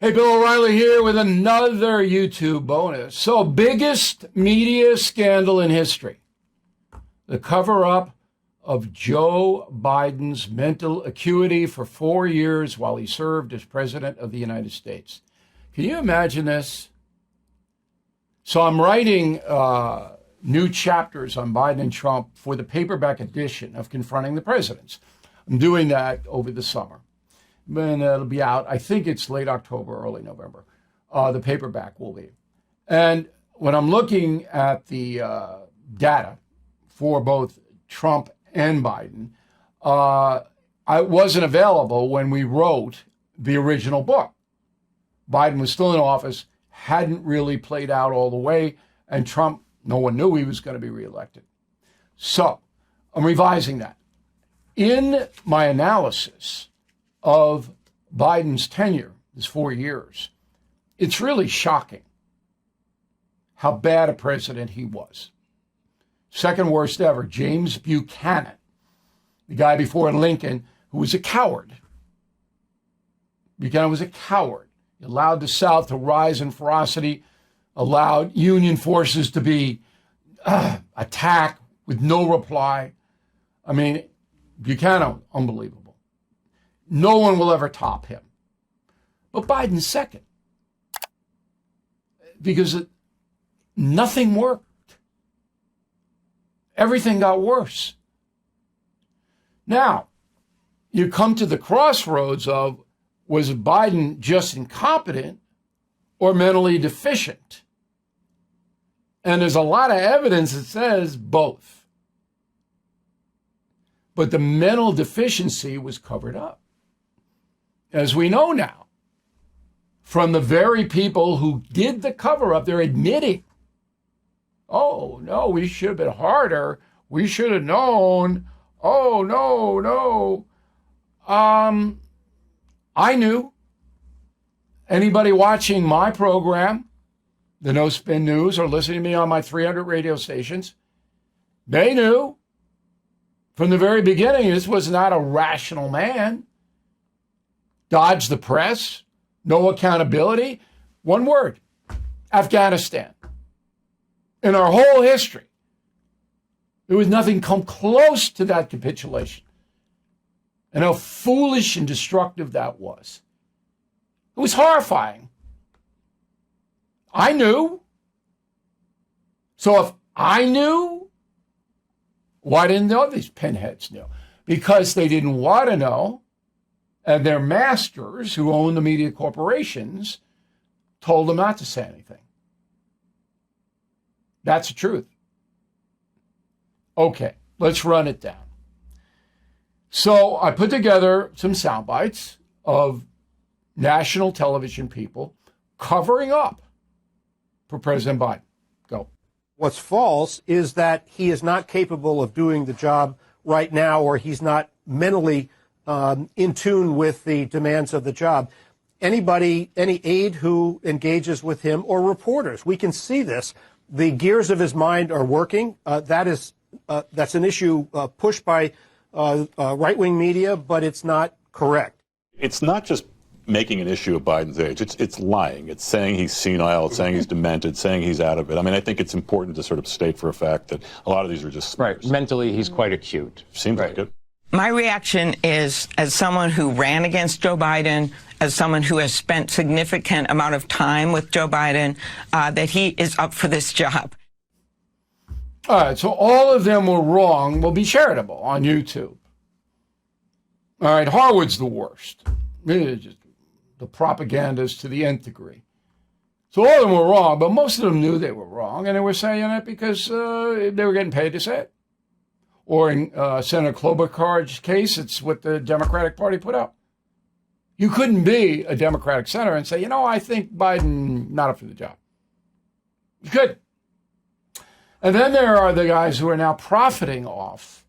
Hey, Bill O'Reilly here with another YouTube bonus. So, biggest media scandal in history. The cover-up of Joe Biden's mental acuity for 4 years while he served as president of the United States. Can you imagine this? So I'm writing new chapters on Biden and Trump for the paperback edition of Confronting the Presidents. I'm doing that over the summer. And it'll be out, I think it's late October, early November. The paperback will be. And when I'm looking at the data for both Trump and Biden, I wasn't available when we wrote the original book. Biden was still in office, hadn't really played out all the way, and Trump, no one knew he was going to be reelected. So I'm revising that. In my analysis of Biden's tenure, his 4 years, it's really shocking how bad a president he was. Second worst ever, James Buchanan, the guy before Lincoln, who was a coward. Buchanan was a coward. He allowed the South to rise in ferocity, allowed Union forces to be attacked with no reply. I mean, Buchanan, unbelievable. No one will ever top him. But Biden's second. Because nothing worked. Everything got worse. Now, you come to the crossroads of, was Biden just incompetent or mentally deficient? And there's a lot of evidence that says both. But the mental deficiency was covered up. As we know now, from the very people who did the cover-up, they're admitting, oh, no, we should have been harder. We should have known. Oh, no. I knew. Anybody watching my program, the No Spin News, or listening to me on my 300 radio stations, they knew from the very beginning this was not a rational man. Dodged the press, no accountability. One word, Afghanistan. In our whole history, there was nothing come close to that capitulation. And how foolish and destructive that was. It was horrifying. I knew. So if I knew, why didn't the other these pinheads know? Because they didn't want to know, and their masters, who own the media corporations, told them not to say anything. That's the truth. Okay, let's run it down. So I put together some sound bites of national television people covering up for President Biden. Go. What's false is that he is not capable of doing the job right now, or he's not mentally in tune with the demands of the job. Anybody, any aide who engages with him, or reporters, we can see this. The gears of his mind are working. That's an issue pushed by right-wing media, but it's not correct. It's not just making an issue of Biden's age. It's lying. It's saying he's senile. It's saying he's demented. Saying he's out of it. I mean, I think it's important to sort of state for a fact that a lot of these are just smears. Right. Mentally, he's quite acute. Seems like it. My reaction is, as someone who ran against Joe Biden, as someone who has spent significant amount of time with Joe Biden, that he is up for this job. All right, so all of them were wrong. Will be charitable on YouTube. All right, Harwood's the worst. Just the propagandist to the nth degree. So all of them were wrong, but most of them knew they were wrong, and they were saying it because they were getting paid to say it. Or in Senator Klobuchar's case, it's what the Democratic Party put out. You couldn't be a Democratic senator and say, I think Biden not up for the job. You could. And then there are the guys who are now profiting off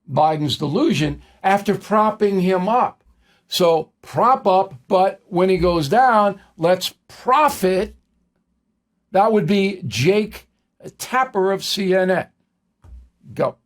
Biden's delusion after propping him up. So prop up, but when he goes down, let's profit. That would be Jake Tapper of CNN. Go.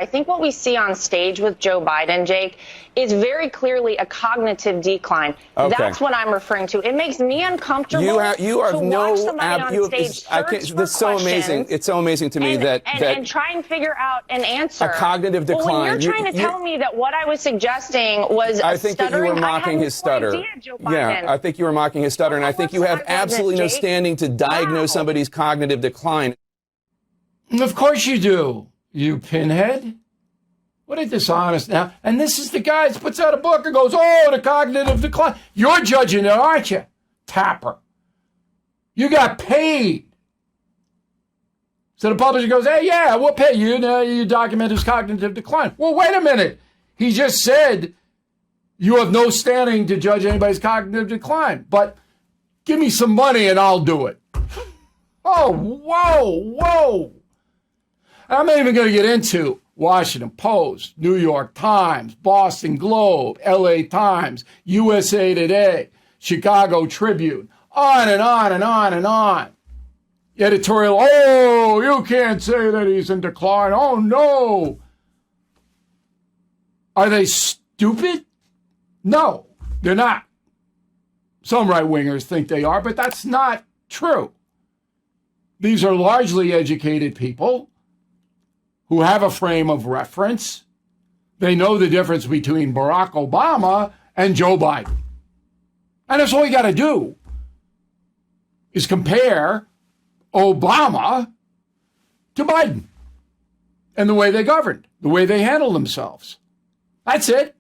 I think what we see on stage with Joe Biden, Jake, is very clearly a cognitive decline. Okay. That's what I'm referring to. It makes me uncomfortable You are to no watch somebody on stage search for That's so amazing. questions It's so amazing to me and try and figure out an answer. A cognitive decline. Well, when you're trying to tell me that what I was suggesting was I think that you were mocking his stutter. Yeah, I think you were mocking his stutter, and I think you have absolutely no standing to diagnose somebody's cognitive decline. Of course you do, you pinhead. What a dishonest now. And this is the guy that puts out a book and goes, oh, the cognitive decline. You're judging it, aren't you, Tapper? You got paid. So the publisher goes, hey, yeah, we'll pay you. Now you document his cognitive decline. Well, wait a minute. He just said you have no standing to judge anybody's cognitive decline. But give me some money and I'll do it. Oh, whoa. I'm not even going to get into Washington Post, New York Times, Boston Globe, LA Times, USA Today, Chicago Tribune, on and on and on and on. Editorial, oh, you can't say that he's in decline. Oh, no. Are they stupid? No, they're not. Some right-wingers think they are, but that's not true. These are largely educated people who have a frame of reference. They know the difference between Barack Obama and Joe Biden. And that's all you got to do is compare Obama to Biden and the way they governed, the way they handled themselves. That's it.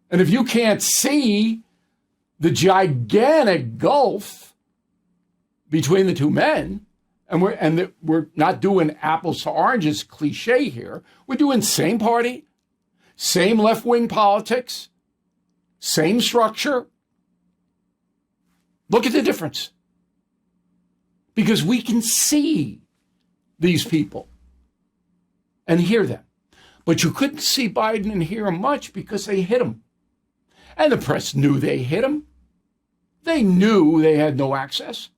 And if you can't see the gigantic gulf between the two men, and we're not doing apples to oranges cliche here. We're doing same party, same left-wing politics, same structure. Look at the difference. Because we can see these people and hear them. But you couldn't see Biden and hear him much because they hit him. And the press knew they hit him. They knew they had no access.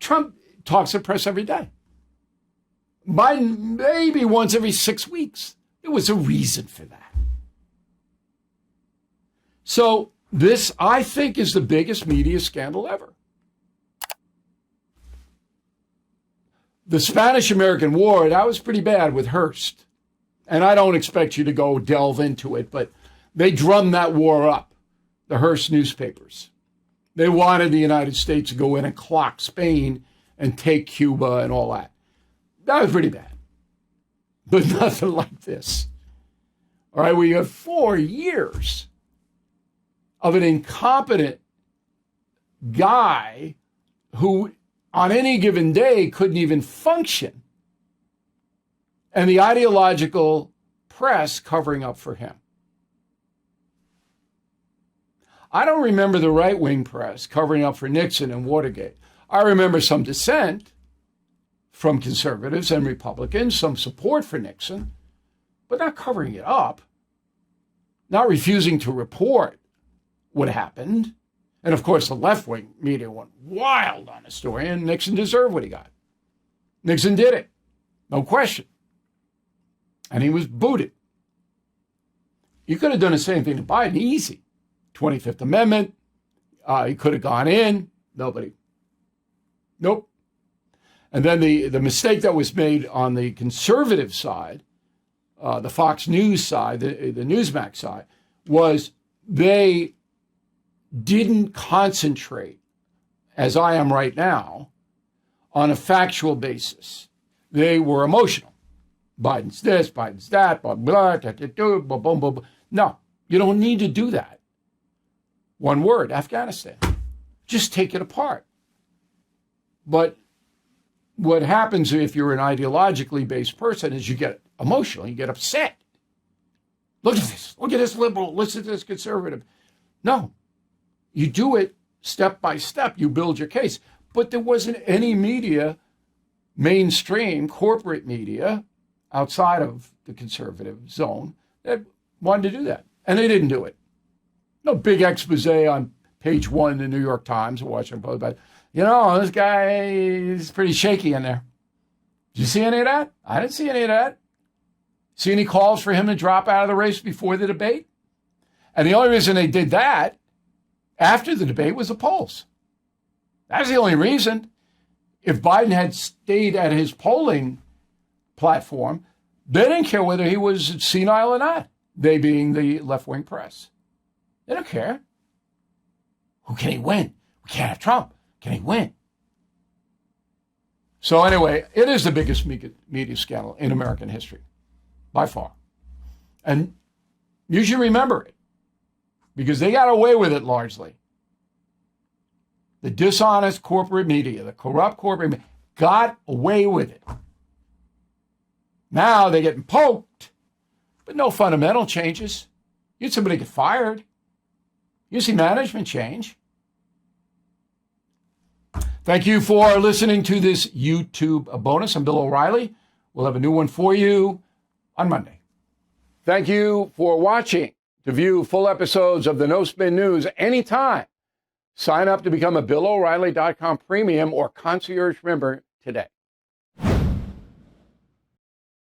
Trump talks to the press every day. Biden, maybe once every 6 weeks. There was a reason for that. So this, I think, is the biggest media scandal ever. The Spanish-American War, that was pretty bad with Hearst. And I don't expect you to go delve into it, but they drummed that war up, the Hearst newspapers. They wanted the United States to go in and clock Spain and take Cuba and all that. That was pretty bad. But nothing like this. All right, we have 4 years of an incompetent guy who on any given day couldn't even function. And the ideological press covering up for him. I don't remember the right-wing press covering up for Nixon and Watergate. I remember some dissent from conservatives and Republicans, some support for Nixon, but not covering it up, not refusing to report what happened. And of course, the left-wing media went wild on the story, and Nixon deserved what he got. Nixon did it, no question. And he was booted. You could have done the same thing to Biden, easy. 25th Amendment, he could have gone in, nobody. Nope. And then the mistake that was made on the conservative side, the Fox News side, the Newsmax side, was they didn't concentrate, as I am right now, on a factual basis. They were emotional. Biden's this, Biden's that, blah, blah, blah, blah, blah, blah, blah. No, you don't need to do that. One word, Afghanistan. Just take it apart. But what happens if you're an ideologically based person is you get emotional, you get upset. Look at this liberal, listen to this conservative. No, you do it step by step, you build your case. But there wasn't any media, mainstream corporate media, outside of the conservative zone that wanted to do that. And they didn't do it. No big expose on page 1 of the New York Times or Washington Post about, this guy is pretty shaky in there. Did you see any of that? I didn't see any of that. See any calls for him to drop out of the race before the debate? And the only reason they did that after the debate was the polls. That's the only reason. If Biden had stayed at his polling platform, they didn't care whether he was senile or not, they being the left-wing press. They don't care. Who can he win? We can't have Trump. Can he win? So anyway, it is the biggest media scandal in American history, by far. And you should remember it, because they got away with it largely. The dishonest corporate media, the corrupt corporate media, got away with it. Now they're getting poked, but no fundamental changes. You see somebody get fired. You see management change. Thank you for listening to this YouTube bonus. I'm Bill O'Reilly. We'll have a new one for you on Monday. Thank you for watching. To view full episodes of the No Spin News anytime, sign up to become a BillO'Reilly.com premium or concierge member today.